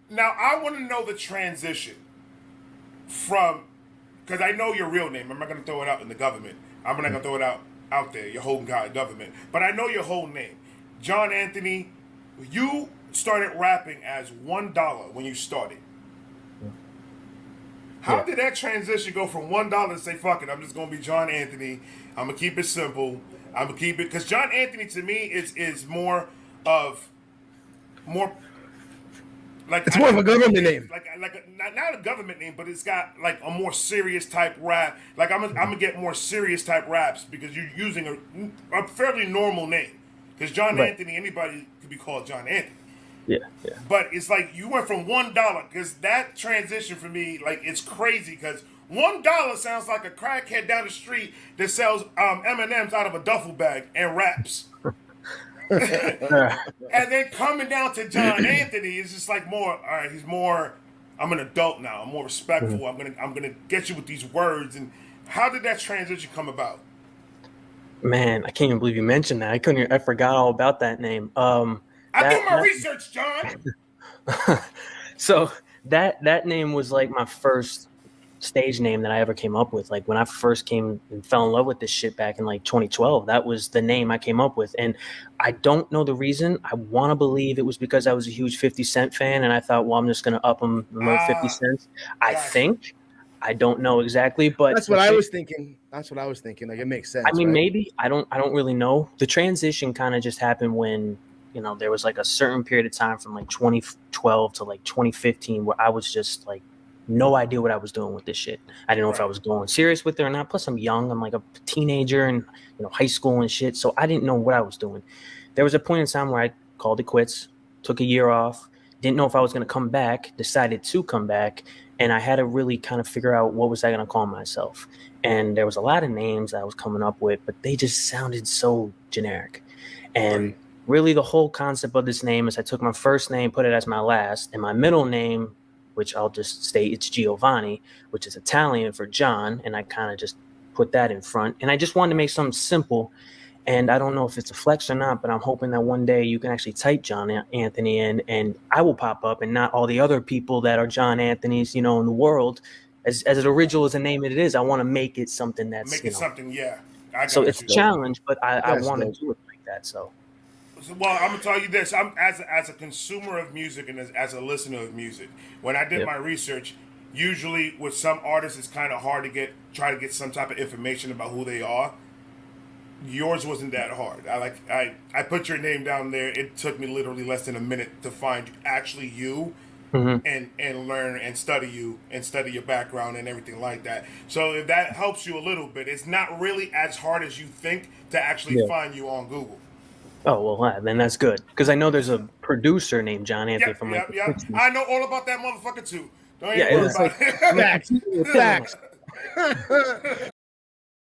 Now I want to know the transition from, because I know your real name. I'm not going to throw it out in the government. I'm not going to throw it out there. Your whole government, but I know your whole name, John Anthony. You started rapping as $1 when you started. How Yeah. did that transition go from $1 to say, "Fuck it, I'm just gonna be John Anthony. I'm gonna keep it simple. I'm gonna keep it," because John Anthony to me is of more like It's more of a government name. not a government name, but it's got like a more serious type rap. Like I'm gonna get more serious type raps because you're using a fairly normal name. Because John Right. Anthony, anybody could be called John Anthony. Yeah. Yeah. But it's like you went from $1 because that transition for me, like it's crazy because $1 sounds like a crackhead down the street that sells M&Ms out of a duffel bag and raps. And then coming down to John Anthony is just like more. All right, he's more. I'm an adult now. I'm more respectful. Mhm. I'm gonna get you with these words. And how did that transition come about? Man, I can't even believe you mentioned that. I forgot all about that name. I do my research, John. So that name was like my first stage name that I ever came up with. Like when I first came and fell in love with this shit back in like 2012, that was the name I came up with. And I don't know the reason. I want to believe it was because I was a huge 50 Cent fan and I thought, well, I'm just going to up him another 50 cents. I Gotcha. think. I don't know exactly, but That's what I was thinking. That's what I was thinking. Like it makes sense. I mean, right? maybe I don't really know. The transition kind of just happened when, there was like a certain period of time from like 2012 to like 2015 where I was just like no idea what I was doing with this shit. I didn't know if I was going serious with it or not. Plus I'm young. I'm like a teenager and high school and shit. So I didn't know what I was doing. There was a point in time where I called it quits, took a year off, didn't know if I was going to come back, decided to come back. And I had to really kind of figure out what was I going to call myself. And there was a lot of names that I was coming up with, but they just sounded so generic. And really the whole concept of this name is I took my first name, put it as my last, and my middle name, which I'll just state it's Giovanni, which is Italian for John. And I kind of just put that in front. And I just wanted to make something simple. And I don't know if it's a flex or not, but I'm hoping that one day you can actually type John Anthony in and I will pop up and not all the other people that are John Anthony's, in the world. As original as a name it is, I want to make it something that's, something, yeah. So it's a challenge, but I want to do it like that. So. Well, I'm gonna tell you this: I'm as a consumer of music and as a listener of music. When I did my research, usually with some artists, it's kind of hard to try to get some type of information about who they are. Yours wasn't that hard. I put your name down there. It took me literally less than a minute to find actually you, and learn and study you and study your background and everything like that. So if that helps you a little bit, it's not really as hard as you think to actually find you on Google. Oh, well, then that's good. Because I know there's a producer named John Anthony from like the 60s. I know all about that motherfucker too. Don't Yeah, even worry about it. Facts.